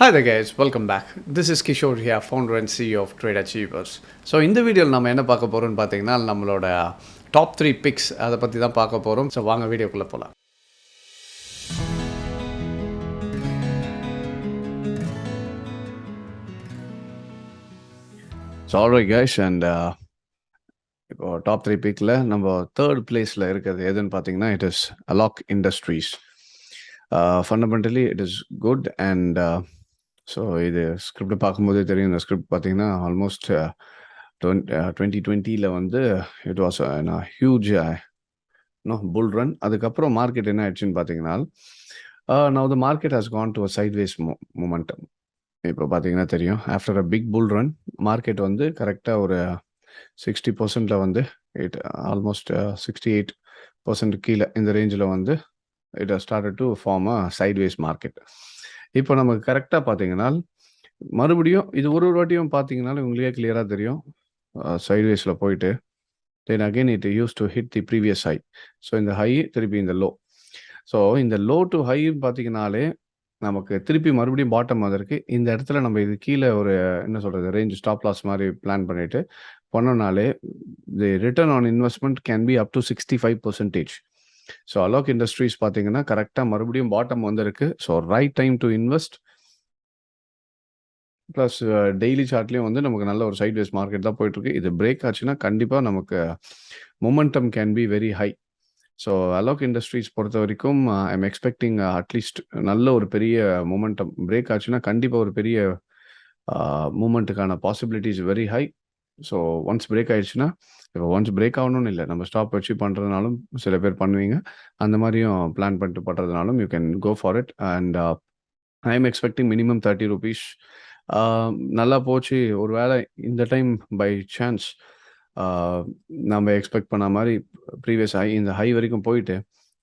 Hi there guys, welcome back. This is Kishore here, founder and CEO of Trade Achievers. So இந்த வீடியோவில் நம்ம என்ன பார்க்க போகிறோம்னு பார்த்தீங்கன்னா நம்மளோட டாப் 3 பிக்ஸ் அதை பற்றி தான் பார்க்க போகிறோம். ஸோ வாங்க வீடியோக்குள்ளே போகலாம். ஸோ ஆல்ரைட் கைஸ், அண்ட் இப்போ டாப் 3 பிக்கில் நம்ம தேர்ட் பிளேஸில் இருக்கிறது எதுன்னு பார்த்தீங்கன்னா it is Alok Industries. Fundamentally it is good and so இது ஸ்கிரிப்ட் பார்க்கும்போதே தெரியும். இந்த ஸ்கிரிப்ட் பார்த்தீங்கன்னா ஆல்மோஸ்ட் 2020 வந்து it was huge bull run. அதுக்கப்புறம் மார்க்கெட் என்ன ஆயிடுச்சுன்னு பார்த்தீங்கன்னா now the market has gone to a sideways momentum. இப்போ பார்த்தீங்கன்னா தெரியும், after a big bull run market வந்து கரெக்டாக ஒரு 60% வந்து இட் ஆல்மோஸ்ட் 68% கீழே இந்த ரேஞ்சில் வந்து it started to form a sideways market. இப்போ நமக்கு கரெக்டாக பார்த்தீங்கன்னா மறுபடியும் இது ஒரு வாட்டியும் பார்த்தீங்கன்னாலும் உங்களுக்கே கிளியராக தெரியும், சைட்வேஸில் போயிட்டு then again it use to hit the previous high. So இந்த ஹை திருப்பி இந்த லோ. ஸோ இந்த லோ டு ஹை பார்த்தீங்கன்னாலே நமக்கு திருப்பி மறுபடியும் பாட்டம் வந்திருக்கு. இந்த இடத்துல நம்ம இது கீழே ஒரு என்ன சொல்கிறது ரேஞ்ச் ஸ்டாப் லாஸ் மாதிரி பிளான் பண்ணிட்டு பண்ணோம்னாலே the return on investment can be up to 65%. So Alok Industries பார்த்தீங்கன்னா கரெக்டாக மறுபடியும் பாட்டம் வந்திருக்கு. So right time to invest. Plus daily சார்ட்லேயும் வந்து நமக்கு நல்ல ஒரு சைட்வேஸ் மார்க்கெட் தான் போயிட்டுருக்கு. இது பிரேக் ஆச்சுன்னா கண்டிப்பாக நமக்கு momentum can be very high. So Alok Industries பொறுத்த வரைக்கும் ஐ எம் எக்ஸ்பெக்டிங் அட்லீஸ்ட் நல்ல ஒரு பெரிய மொமெண்டம் பிரேக் ஆச்சுன்னா கண்டிப்பாக ஒரு பெரிய மூமெண்ட்டுக்கான possibilities very high. So once break ஆயிடுச்சுன்னா, இப்போ ஒன்ஸ் பிரேக் ஆகணும்னு இல்லை, நம்ம ஸ்டாப் வச்சு பண்ணுறதுனாலும் சில பேர் பண்ணுவீங்க, அந்த மாதிரியும் பிளான் பண்ணிட்டு பண்ணுறதுனாலும் you can go for it. And I am expecting minimum 30 rupees. நல்லா போச்சு ஒரு வேளை இந்த டைம் பை சான்ஸ் நம்ம எக்ஸ்பெக்ட் பண்ண மாதிரி ப்ரீவியஸ் ஹை இந்த ஹை வரைக்கும் போயிட்டு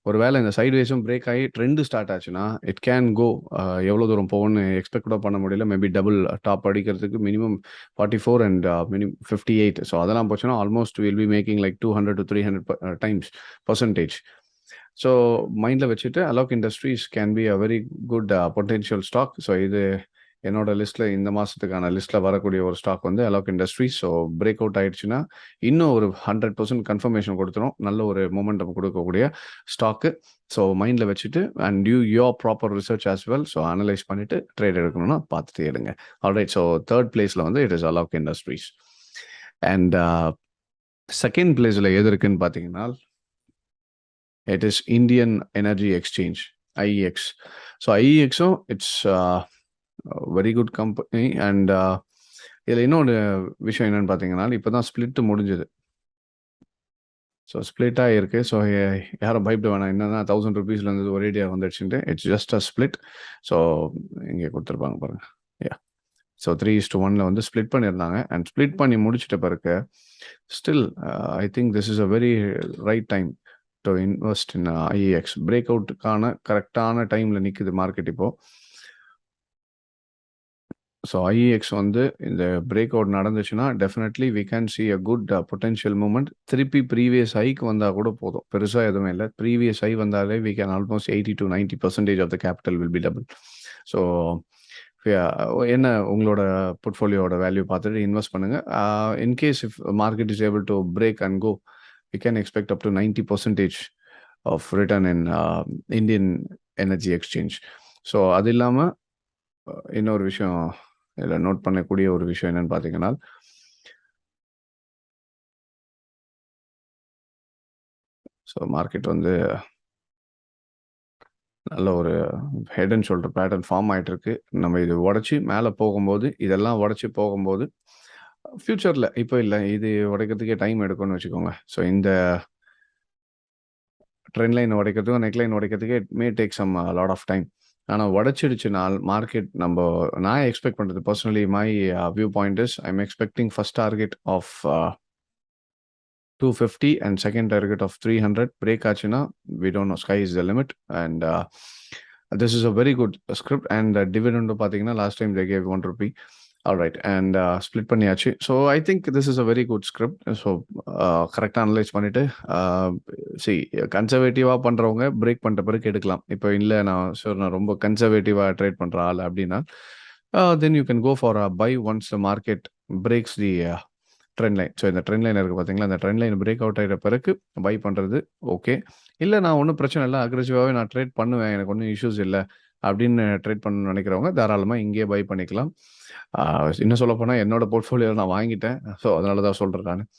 ஒரு வேளை இந்த சைட்வேஸும் பிரேக் ஆகி ட்ரெண்டு ஸ்டார்ட் ஆச்சுன்னா இட் கேன் கோ எவ்வளோ தூரம் போகும்னு எக்ஸ்பெக்ட் கூட பண்ண முடியல. மேபி டபுள் டாப் அடிக்கிறதுக்கு மினிமம் 44 அண்ட் மினிமம் 58. ஸோ அதெல்லாம் போச்சுன்னா almost will be making like 200 to 300 times percentage. So மைண்டில் வச்சுட்டு Alok Industries can be a very good potential stock. So இது என்னோட லிஸ்ட்டில் இந்த மாதத்துக்கான லிஸ்ட்டில் வரக்கூடிய ஒரு ஸ்டாக் வந்து அலாக் இண்டஸ்ட்ரீஸ். ஸோ பிரேக் அவுட் ஆயிடுச்சுன்னா இன்னும் ஒரு 100% கன்ஃபர்மேஷன் கொடுத்துரும், நல்ல ஒரு மொமெண்டம் கொடுக்கக்கூடிய ஸ்டாக்கு. ஸோ மைண்டில் வச்சுட்டு and you your proper research as well. So analyse பண்ணிவிட்டு ட்ரேட் எடுக்கணும்னா பார்த்துட்டு எடுங்க. ஆல்ரைட், ஸோ தேர்ட் பிளேஸில் வந்து it is Alok Industries. And second பிளேஸில் எது இருக்குன்னு பார்த்தீங்கன்னா it is Indian energy Exchange, IEX. So IEXும் it's very good company. And இதில் இன்னொரு விஷயம் என்னென்னு பார்த்தீங்கன்னா இப்போ தான் ஸ்பிளிட்டு முடிஞ்சுது. ஸோ ஸ்பிளிட்டாக இருக்குது. ஸோ யாரும் பயப்பட வேணாம், என்னென்னா 1000 rupeesலேருந்து ஒரேடியாக வந்துடுச்சுட்டு. It's just a split. So இங்கே கொடுத்துருப்பாங்க பாருங்கள். யா, ஸோ 3:1 வந்து ஸ்ப்ளிட் பண்ணியிருந்தாங்க. அண்ட் ஸ்ப்ளிட் பண்ணி முடிச்சுட்ட பிறகு still I think this is a very right time to invest in IEX. Break அவுட்டுக்கான கரெக்டான டைமில் நிற்குது மார்க்கெட் இப்போது. ஸோ IEX வந்து இந்த பிரேக் அவுட் நடந்துச்சுன்னா definitely we can see a good potential moment. திருப்பி ப்ரீவியஸ் ஹைக்கு வந்தால் கூட போதும், பெருசாக எதுவுமே இல்லை. ப்ரீவியஸ் ஹை வந்தாலே we can almost 80 to 90% of the capital will be double. So என்ன உங்களோட போர்ட்ஃபோலியோட வேல்யூ பார்த்துட்டு இன்வெஸ்ட் பண்ணுங்கள். In case if market is able to break and go we can expect up to 90% of return in Indian energy exchange. So அது இல்லாமல் இன்னொரு விஷயம் இதில் நோட் பண்ணக்கூடிய ஒரு விஷயம் என்னன்னு பார்த்தீங்கன்னா ஸோ மார்க்கெட் வந்து நல்ல ஒரு head and shoulder pattern form ஆகிட்டு இருக்கு. நம்ம இது உடச்சி மேலே போகும்போது இதெல்லாம் உடச்சி போகும்போது ஃப்யூச்சரில் இப்போ இல்லை, இது உடைக்கிறதுக்கே டைம் எடுக்கும்னு வச்சுக்கோங்க. ஸோ இந்த ட்ரெண்ட் லைன் உடைக்கிறதுக்கும் நெக் லைன் உடைக்கிறதுக்கே it may take some lot of time. ஆனால் உடச்சிடுச்சுனால் மார்க்கெட் நான் எக்ஸ்பெக்ட் பண்ணுறது personally my view point is I am expecting first target of 250 and second target of 300. break ஆச்சுன்னா we don't know, sky is the limit. And this is a very good script. And dividend பார்த்தீங்கன்னா last time they gave 1 rupee. Alright, and split பண்ணியாச்சு. So I think this is a very good script. So கரெக்டாக analyse பண்ணிவிட்டு கன்சர்வேட்டிவாக பண்ணுறவங்க break பண்ணுற பிறகு எடுக்கலாம். இப்போ இல்லை நான் ரொம்ப கன்சர்வேட்டிவாக ட்ரேட் பண்ணுற ஆள் அப்படின்னா then you can go for a buy once the market breaks the trend line. So இந்த ட்ரெண்ட் லைன் இருக்குது பார்த்தீங்களா, அந்த ட்ரெண்ட் லைன் பிரேக் அவுட் ஆகிற பிறகு பை பண்ணுறது ஓகே. இல்லை நான் ஒன்றும் பிரச்சனை இல்லை, அக்ரெசிவாகவே நான் ட்ரேட் பண்ணுவேன், எனக்கு ஒன்றும் இஷ்யூஸ் இல்லை அப்படின்னு ட்ரேட் பண்ணணும்னு நினைக்கிறவங்க தாராளமாக இங்கேயே பை பண்ணிக்கலாம். இன்னும் சொல்ல போனால் என்னோட போர்ட்ஃபோலியோவில் நான் வாங்கிட்டேன். ஸோ அதனால தான் சொல்கிறேன் நான்.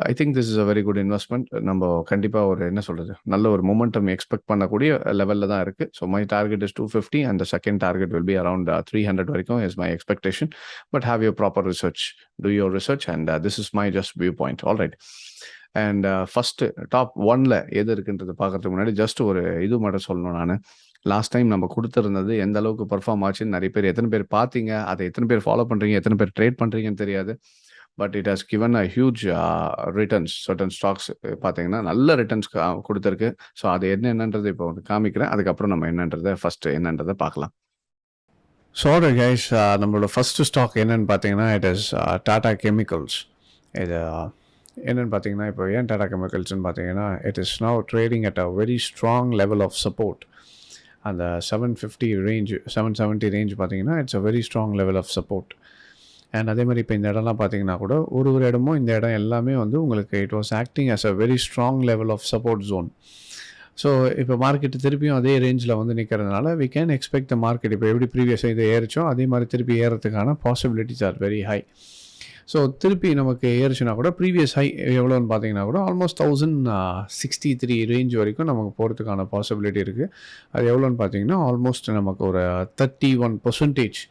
ஐ think this is a very good investment. நம்ம கண்டிப்பாக ஒரு என்ன சொல்கிறது, நல்ல ஒரு மொமெண்டம் எக்ஸ்பெக்ட் பண்ணக்கூடிய லெவலில் தான் இருக்குது. So my target is 250 and the second target will be around 300 வரைக்கும் is my expectation. But have your proper research, do your research and this is my just view point. All right. And first top 1ல் எது இருக்குன்றது பார்க்கறதுக்கு முன்னாடி just ஒரு இது மட்டும் சொல்லணும். நான் லாஸ்ட் டைம் நம்ம கொடுத்துருந்தது எந்த அளவுக்கு பர்ஃபார்ம் ஆச்சுன்னு நிறைய பேர், எத்தனை பேர் பார்த்தீங்க, அதை எத்தனை பேர் ஃபாலோ பண்ணுறீங்க, எத்தனை பேர் ட்ரேட் பண்ணுறீங்கன்னு தெரியாது. But it has given a huge returns. Certain stocks பார்த்தீங்கன்னா நல்ல ரிட்டர்ன்ஸ் கொடுத்துருக்கு. ஸோ அது என்னன்றது இப்போ காமிக்கிறேன், அதுக்கப்புறம் நம்ம என்னன்றதை ஃபஸ்ட்டு என்னன்றதை பார்க்கலாம். ஸோ கைஸ், நம்மளோட ஃபஸ்ட்டு ஸ்டாக் என்னன்னு பார்த்தீங்கன்னா இட் இஸ் டாடா கெமிக்கல்ஸ். இது என்னென்னு பார்த்தீங்கன்னா, இப்போ ஏன் டாடா கெமிக்கல்ஸ்ன்னு பார்த்தீங்கன்னா, it is now trading at a very strong level of support. அந்த 750 ரேஞ்ச், 770 ரேஞ்ச் பார்த்தீங்கன்னா it's a very strong level of support. And அதே மாதிரி இப்போ இந்த இடம்லாம் பார்த்தீங்கன்னா கூட ஒரு இடமும் இந்த இடம் எல்லாமே வந்து உங்களுக்கு it was acting as a very strong level of support zone. So இப்போ மார்க்கெட்டு திருப்பியும் அதே ரேஞ்சில் வந்து நிற்கிறதுனால we can expect the market இப்போ எப்படி ப்ரீவியஸாக இது ஏறிச்சோ அதே மாதிரி திருப்பி ஏறதுக்கான possibilities are very high. So திருப்பி நமக்கு ஏறிச்சுன்னா கூட ப்ரீவியஸ் ஹை எவ்வளோன்னு பார்த்தீங்கன்னா கூட ஆல்மோஸ்ட் 1063 ரேஞ்ச் வரைக்கும் நமக்கு போகிறதுக்கான பாசிபிலிட்டி இருக்குது. அது எவ்வளோன்னு பார்த்தீங்கன்னா ஆல்மோஸ்ட் நமக்கு ஒரு 31%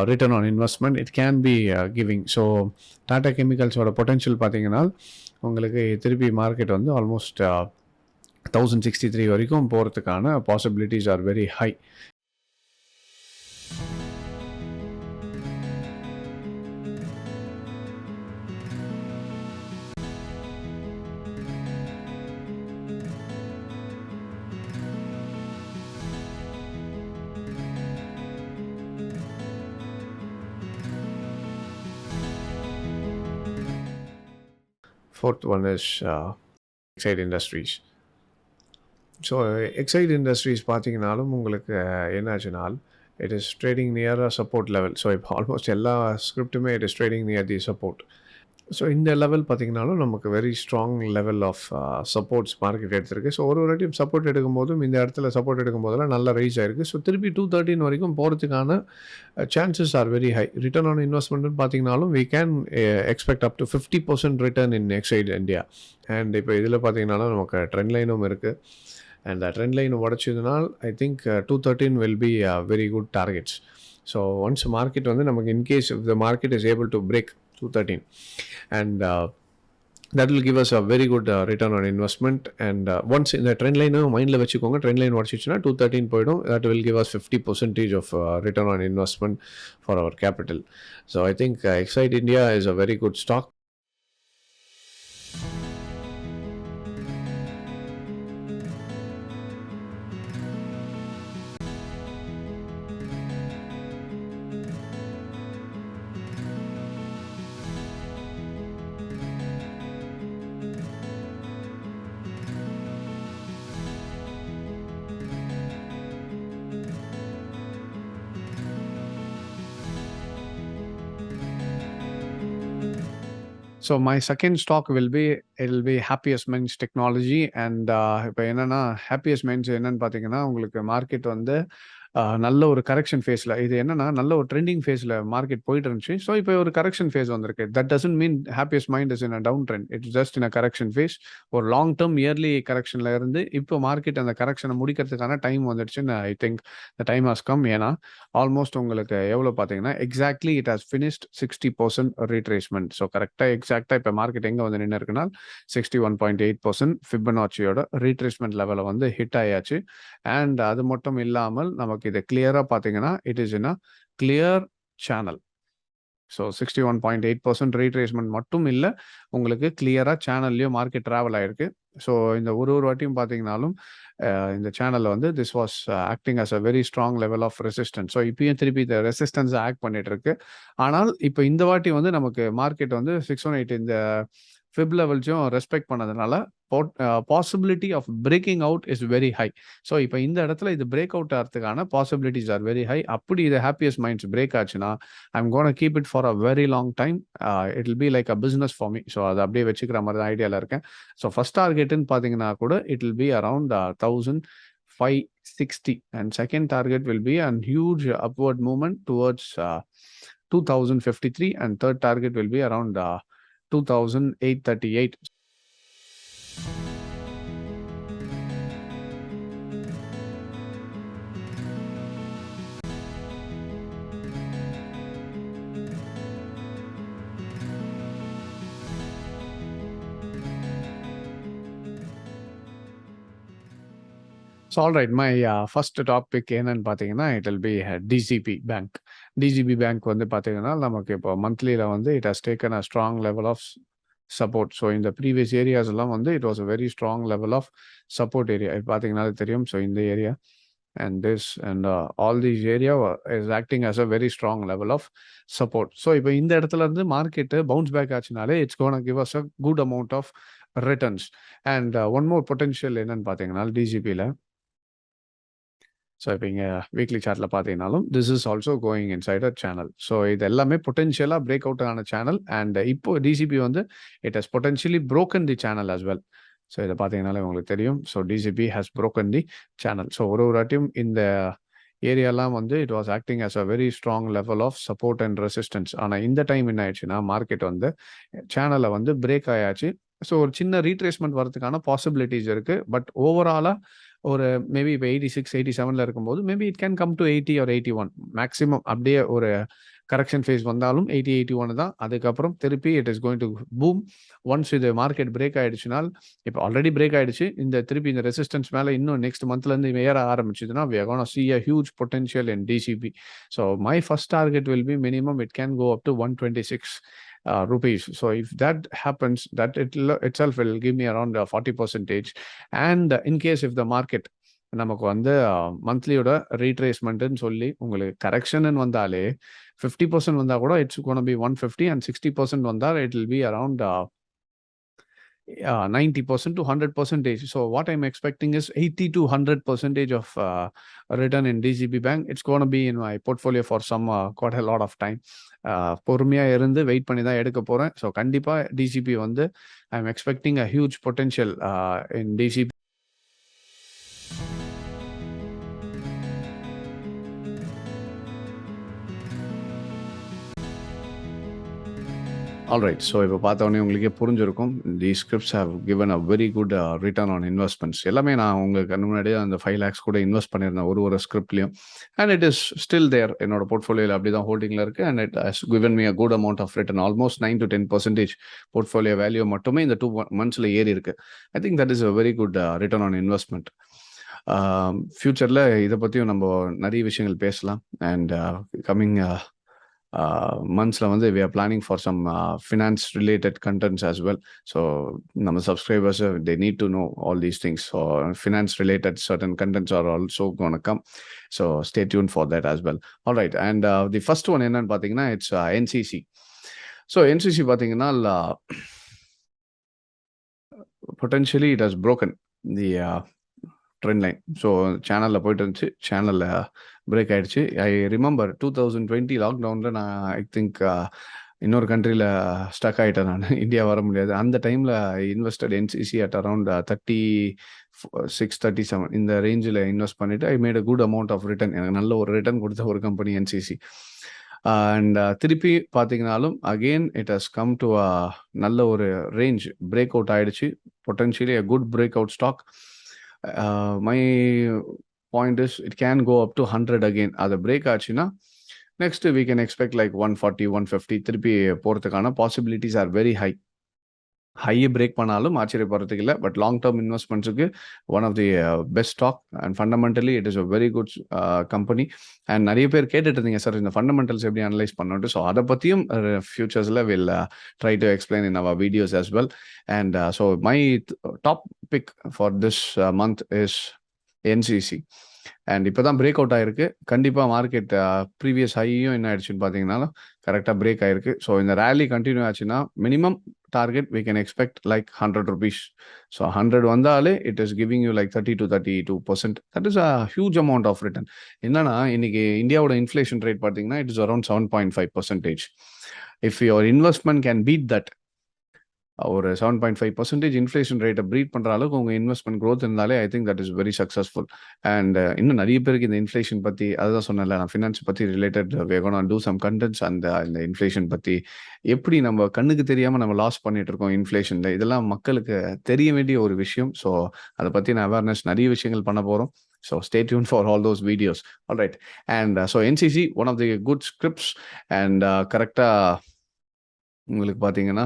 return on investment it can be giving. So Tata கெமிக்கல்ஸோட பொட்டென்ஷியல் பார்த்தீங்கன்னா உங்களுக்கு திருப்பி மார்க்கெட் வந்து ஆல்மோஸ்ட் 1063 வரைக்கும் போகிறதுக்கான possibilities are very high. Fourth one is Excite Industries. So Exide Industries பார்த்தீங்கன்னாலும் உங்களுக்கு என்னாச்சுனால் it is trading near a support level. So இப்போ ஆல்மோஸ்ட் எல்லா ஸ்கிரிப்ட்டுமே it is trading near the support. So இந்த லெவல் பார்த்திங்கனாலும் நமக்கு very strong level of supports market எடுத்திருக்கு. ஸோ ஒரு வாட்டி சப்போர்ட் எடுக்கும்போதும் இந்த இடத்துல சப்போர்ட் எடுக்கும்போதெல்லாம் நல்லா ரைஸ் ஆகிருக்கு. ஸோ திருப்பி 213 வரைக்கும் போகிறதுக்கான chances are very high. Return on இன்வெஸ்ட்மெண்ட்னு பார்த்திங்கனாலும் we can expect up to 50% return in Exide India. And இப்போ இதில் பார்த்திங்கனாலும் நமக்கு ட்ரெண்ட் லைனும் இருக்குது. அண்ட் ட்ரெண்ட் லைன் உடச்சதுனால் I think 213 will be very good targets. So once market வந்து நமக்கு in case if the market is able to break 213 and that will give us a very good return on investment. And once in the trend line mindla vechukonga, trend line vadichuchuna 213 poidum, that will give us 50% of return on investment for our capital. So I think Excite India is a very good stock. So my second stock will be Happiest Minds Technology. And இப்போ என்னன்னா Happiest Minds என்னன்னு பார்த்தீங்கன்னா உங்களுக்கு market வந்து நல்ல ஒரு correction ஃபேஸில், இது என்னன்னா நல்ல ஒரு ட்ரெண்டிங் ஃபேஸில் மார்க்கெட் போயிட்டு இருந்துச்சு. ஸோ இப்போ ஒரு கரெக்ஷன் ஃபேஸ் வந்திருக்கு. That doesn't mean Happiest Mind is in a down trend. It's just in a correction phase. ஒரு லாங் டேர்ம் இயர்லி கரெக்ஷனில் இருந்து இப்போ மார்க்கெட் அந்த கரெக்ஷனை முடிக்கிறதுக்கான டைம் வந்துடுச்சுன்னு I think the time has come. ஏன்னா ஆல்மோஸ்ட் உங்களுக்கு எவ்வளோ பார்த்தீங்கன்னா exactly it has finished 60% retracement. So கரெக்டாக எக்ஸாக்டாக இப்போ மார்க்கெட் எங்கே வந்து நின்று இருக்குன்னா 61.8% ஃபிபனாச்சியோட ரீட்ரேஸ்மெண்ட் லெவலை வந்து ஹிட் ஆயாச்சு. அண்ட் அது மட்டும் இல்லாமல் நமக்கு இதை கிளியரா பார்த்தீங்கன்னா it is in a clear channel. So 61.8% retracement மட்டும் இல்லை, உங்களுக்கு கிளியராக சேனல்லையும் மார்க்கெட் ட்ராவல் ஆயிருக்கு. ஸோ இந்த ஒரு வாட்டியும் பார்த்தீங்கன்னாலும் இந்த சேனலில் வந்து this was acting as a very strong level of resistance. So இப்பயும் திருப்பி இந்த ரெசிஸ்டன்ஸை ஆக்ட் பண்ணிட்டு இருக்கு. ஆனால் இப்போ இந்த வாட்டி வந்து நமக்கு மார்க்கெட் வந்து 618 இந்த ஃபிப் லெவல்ஸையும் ரெஸ்பெக்ட் பண்ணதுனால possibility of breaking out is very high. So இப்போ இந்த இடத்துல இது பிரேக் அவுட் ஆகிறதுக்கான பாசிபிலிட்டிஸ் ஆர் வெரி ஹை. அப்படி இது ஹாப்பியஸ்ட் மைண்ட்ஸ் பிரேக் ஆச்சுன்னா I'm gonna keep it for a very long time. It will be like a business for me. So அதை அப்படியே வச்சுக்கிற மாதிரி தான் ஐடியாவில் இருக்கேன். ஸோ ஃபர்ஸ்ட் டார்கெட்டுன்னு பார்த்தீங்கன்னா கூட it will be around 1560 and second target will be a huge upward movement towards 2053 and third target will be around 2838. So all right, my first topic என்னன்னு பார்த்தீங்கன்னா it will be DCB Bank. DCB Bank வந்து பார்த்தீங்கன்னா நமக்கு இப்போ மந்த்லியில் வந்து it has taken a strong level of support. So இந்த previous areas எல்லாம் வந்து it was a very strong level of support area. இது பார்த்தீங்கன்னா தெரியும். ஸோ இந்த area and this and all these area is acting as a very strong level of support. So இப்போ இந்த இடத்துல இருந்து மார்க்கெட்டு பவுன்ஸ் பேக் ஆச்சுனாலே it's gonna give us a good amount of returns. And one more potential என்னன்னு பார்த்தீங்கன்னா டிஜிபியில், so இப்போ இங்கே வீக்லி சார்ட்டில் பார்த்தீங்கன்னாலும் this is also going inside a channel. So இது எல்லாமே பொட்டென்ஷியலாக பிரேக் அவுட் ஆன சேனல். அண்ட் இப்போ டிசிபி வந்து it has potentially broken the channel as well. So இதை பார்த்தீங்கன்னாலே உங்களுக்கு தெரியும். So DCB has broken the channel. So ஒரு வாட்டியும் இந்த ஏரியாலாம் வந்து it was acting as a very strong level of support and resistance. ஆனால் இந்த டைம் என்ன ஆயிடுச்சுன்னா மார்க்கெட் வந்து சேனலை வந்து பிரேக் ஆயாச்சு. ஸோ ஒரு சின்ன ரீட்ரேஸ்மெண்ட் வரதுக்கான பாசிபிலிட்டிஸ் இருக்குது. பட் ஓவராலாக ஒரு மேபி இப்போ 86 87 இருக்கும்போது maybe it can come to 80 or 81 maximum. அப்படியே ஒரு கரெக்ஷன் ஃபேஸ் வந்தாலும் 80 81 தான். அதுக்கப்புறம் திருப்பி it is going to boom. Once இது மார்க்கெட் பிரேக் ஆயிடுச்சுனால், இப்போ ஆல்ரெடி பிரேக் ஆயிடுச்சு, இந்த திருப்பி இந்த ரெசிஸ்டன்ஸ் மேலே இன்னும் நெக்ஸ்ட் மந்த்லேருந்து ஏற ஆரம்பிச்சதுன்னா we are gonna see a huge potential in DCB. So my first target will be minimum it can go up to 126 rupees. So if that happens, that itself will give me around 40%. And in case if the market நமக்கு வந்து மந்த்லியோட ரீட்ரேஸ்மெண்ட்டுன்னு சொல்லி உங்களுக்கு correction வந்தாலே 50% வந்தால் கூட it's gonna be 150 and 60% வந்தால் it will be around 90% to 100%. So what I'm expecting is 80 to 100% of return in DCB Bank. It's going to be in my portfolio for some quite a lot of time. பொறுமையாக இருந்து wait பண்ணி தான் எடுக்க போகிறேன். So கண்டிப்பாக DCB வந்து I am expecting a huge potential in DCB. Alright. So இப்போ பார்த்தோன்னே உங்களுக்கே புரிஞ்சிருக்கும். The scripts have given a very good return on investments. எல்லாமே நான் உங்களுக்கு முன்னாடியே அந்த 5 lakhs கூட இன்வெஸ்ட் பண்ணியிருந்தேன் ஒரு ஸ்கிரிப்ட்லையும். And it is still there என்னோட போர்ட்ஃபோலியோவில் அப்படி தான் ஹோல்டிங்கில் இருக்குது. And it has given me a good amount of return. Almost 9 to 10% portfolio value மட்டுமே இந்த 2 months ஏறி இருக்கு. I think that is a very good return on investment. ஃப்யூச்சரில் இதை பற்றியும் நம்ம நிறைய விஷயங்கள் பேசலாம். அண்ட் கம்மிங் monthsல வந்து we are planning for some finance related contents as well. So நம்ம subscribers they need to know all these things. So finance related certain contents are also gonna come. So stay tuned for that as well. All right. And the first one என்னன்னு பார்த்தீங்கன்னா it's NCC. So NCC பார்த்தீங்கன்னா potentially it has broken the trend line. So சேனலில் போயிட்டு இருந்துச்சு, சேனலில் break ஆகிடுச்சு. I remember 2020 லாக்டவுனில் நான் ஐ திங்க் இன்னொரு கண்ட்ரியில் ஸ்டக் ஆகிட்டேன் நான். இந்தியா வர முடியாது. அந்த டைமில் I invested NCC at around 36 37 இந்த ரேஞ்சில் இன்வெஸ்ட் பண்ணிவிட்டு I made a good amount of return. எனக்கு நல்ல ஒரு ரிட்டர்ன் கொடுத்த ஒரு கம்பெனி என்சிசி. அண்ட் திருப்பி பார்த்தீங்கன்னாலும் again it has come to நல்ல ஒரு ரேஞ்ச் பிரேக் அவுட் ஆகிடுச்சு. Potentially a good break out stock. My point is it can go up to 100 again. அது பிரேக் ஆச்சுன்னா next we can expect like 140 150 திருப்பி போகிறதுக்கான possibilities are very high. ஹையை break பண்ணாலும் ஆச்சரியப்படுறதுக்கு இல்லை. பட் லாங் டேர்ம் இன்வெஸ்ட்மெண்ட்ஸுக்கு one of the best stock. And fundamentally it is a very good company. And நிறைய பேர் கேட்டுட்டு இருந்தீங்க சார் இந்த ஃபண்டமெண்டல்ஸ் எப்படி அனலைஸ் பண்ணிட்டு. ஸோ அதை பற்றியும் ஃபியூச்சர்ஸில் will try to explain in our videos as well. And so my top pick for this month is NCC. And இப்போ தான் பிரேக் அவுட் ஆகிருக்கு. கண்டிப்பாக மார்க்கெட் ப்ரீவியஸ் ஹையும் என்ன ஆயிடுச்சுன்னு பார்த்தீங்கன்னா கரெக்டாக பிரேக் ஆகிருக்கு. ஸோ இந்த ரேலி கண்டினியூ ஆச்சுன்னா minimum target, we can expect like 100 rupees. So 100 வந்தாலே it is giving you like 30 to 32%. That is a huge amount of return. என்னன்னா இன்னைக்கு இந்தியாவோட இன்ஃப்ளேஷன் ரேட் பார்த்தீங்கன்னா it is around 7.5%. If your investment can beat that, ஒரு 7.5% inflation ரேட்டை breed பண்ணுற அளவுக்கு உங்கள் இன்வெஸ்ட்மெண்ட் க்ரோத் இருந்தாலே ஐ think that is very successful. And இன்னும் நிறைய பேருக்கு இந்த இன்ஃப்ளேஷன் பற்றி அதுதான் சொன்னேன்ல, நான் ஃபினான்ஸ் பற்றி ரிலேட்டட் டூ சம் கண்டென்ட்ஸ். அந்த இந்த இன்ஃப்ளேஷன் பற்றி எப்படி நம்ம கண்ணுக்கு தெரியாமல் நம்ம லாஸ் பண்ணிட்டு இருக்கோம் இன்ஃப்ளேஷனில், இதெல்லாம் மக்களுக்கு தெரிய வேண்டிய ஒரு விஷயம். ஸோ அதை பற்றின அவேர்னஸ் நிறைய விஷயங்கள் பண்ண போகிறோம். So stay tuned for all those videos. All right. And so NCC, one of the good scripts, and கரெக்டாக உங்களுக்கு பார்த்தீங்கன்னா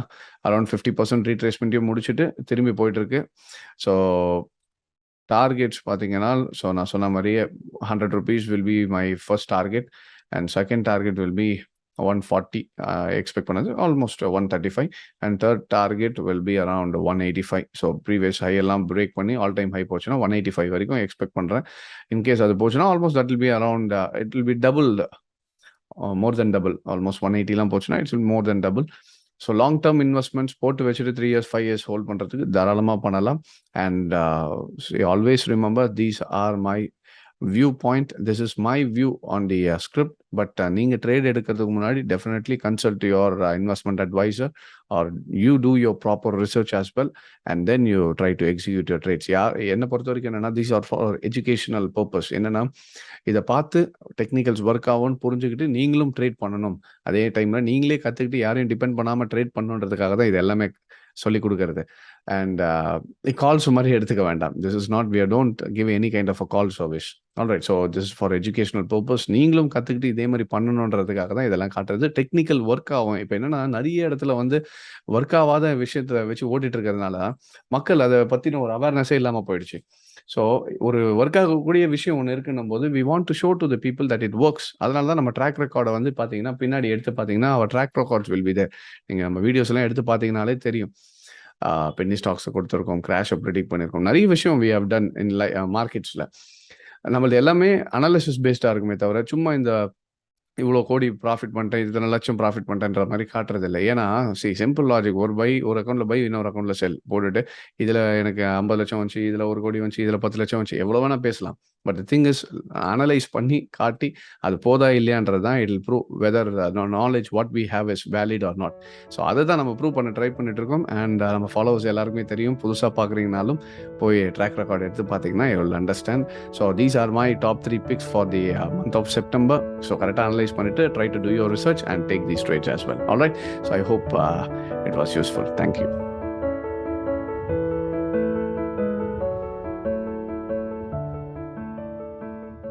அரௌண்ட் 50% ரீட்ரேஸ்மெண்ட்டையும் முடிச்சுட்டு திரும்பி போயிட்டுருக்கு. ஸோ டார்கெட்ஸ் பார்த்தீங்கன்னா, ஸோ நான் சொன்ன மாதிரியே 100 rupees will be my first target, and second target will be 140. Expect பண்ணது almost 135, and third target will be around 185. So previous high எல்லாம் பிரேக் பண்ணி ஆல் டைம் ஹை போச்சுன்னா 185 வரைக்கும் எக்ஸ்பெக்ட் பண்ணுறேன். இன்கேஸ் அது போச்சுன்னா almost that will be around, it will be double, more than double. Almost 180 போச்சுன்னா it's more than double. So long term investments போட்டு வச்சுட்டு 3 years 5 years ஹோல்ட் பண்ணுறதுக்கு தாராளமாக பண்ணலாம். And always remember, these are my view point, this is my view on the script. But நீங்கள் trade எடுக்கிறதுக்கு முன்னாடி definitely consult your investment adviser, or you do your proper research as well, and then you try to execute your trades. என்னை பொறுத்த வரைக்கும் என்னென்னா, these are for educational purpose. என்னென்னா, இதை பார்த்து டெக்னிக்கல்ஸ் ஒர்க் ஆகும்னு புரிஞ்சுக்கிட்டு நீங்களும் ட்ரேட் பண்ணணும். அதே டைமில் நீங்களே கற்றுக்கிட்டு யாரையும் டிபெண்ட் பண்ணாமல் ட்ரேட் பண்ணணுன்றதுக்காக தான் இது எல்லாமே சொல்லி கொடுக்கறது. அண்ட் கால்ஸ் மாதிரி எடுத்துக்க வேண்டாம். This is not, we don't give any kind of a call service. Alright, so this is for educational purpose. நீங்களும் கற்றுக்கிட்டு இதே மாதிரி பண்ணணுன்றதுக்காக தான் இதெல்லாம் காட்டுறது. டெக்னிக்கல் ஒர்க் ஆகும். இப்போ என்னென்னா, நிறைய இடத்துல வந்து ஒர்க் ஆகாத விஷயத்தை வச்சு ஓட்டிட்டு இருக்கிறதுனால மக்கள் அதை பற்றின ஒரு அவேர்னஸே இல்லாமல் போயிடுச்சு. ஸோ ஒரு ஒர்க் ஆகக்கூடிய விஷயம் ஒன்று இருக்குன்னும் போது we want to show to the people that it works. அதனால தான் நம்ம ட்ராக் ரெக்கார்டை வந்து பார்த்தீங்கன்னா, பின்னாடி எடுத்து பார்த்தீங்கன்னா our track records will be there. நீங்கள் நம்ம வீடியோஸ் எல்லாம் எடுத்து பார்த்தீங்கனாலே தெரியும். பென்னி ஸ்டாக்ஸை கொடுத்துருக்கோம், கிராஷை ப்ரிடிக்ட் பண்ணியிருக்கோம், நிறைய விஷயம் we have done in மார்க்கெட்ஸில். நம்மளது எல்லாமே அனாலிசிஸ் பேஸ்டாக இருக்குமே தவிர சும்மா இந்த இவ்வளோ கோடி ப்ராஃபிட் பண்ணிட்டேன், இத்தனை லட்சம் ப்ராஃபிட் பண்ணிட்டேன்ற மாதிரி காட்டுறது இல்லை. ஏன்னா சிம்பிள் லாஜிக், ஒரு அக்கௌண்ட்டில் பை, இன்னொரு அக்கௌண்ட்டில் செல் போட்டுட்டு இதில் எனக்கு 50 லட்சம் வந்துச்சு, இதில் 1 கோடி வந்துச்சு, இதில் 10 லட்சம் வந்துச்சு, எவ்வளோ வேணால் பேசலாம். But the thing is, analyse பண்ணி காட்டி அது போதா இல்லையான்றது தான் it will prove whether knowledge what we have is valid or not. So அதை தான் நம்ம ப்ரூவ் பண்ண ட்ரை பண்ணிட்டு இருக்கோம். அண்ட் நம்ம ஃபாலோவர்ஸ் எல்லாருக்குமே தெரியும். புதுசாக பார்க்குறீங்கனாலும் போய் ட்ராக் ரெக்கார்ட் எடுத்து பார்த்தீங்கன்னா you will understand. So these are my top 3 picks for the month of September. So கரெக்டாக அனலைஸ் பண்ணிட்டு try to do your research and take these trades as well. All right, so I hope it was useful. Thank you.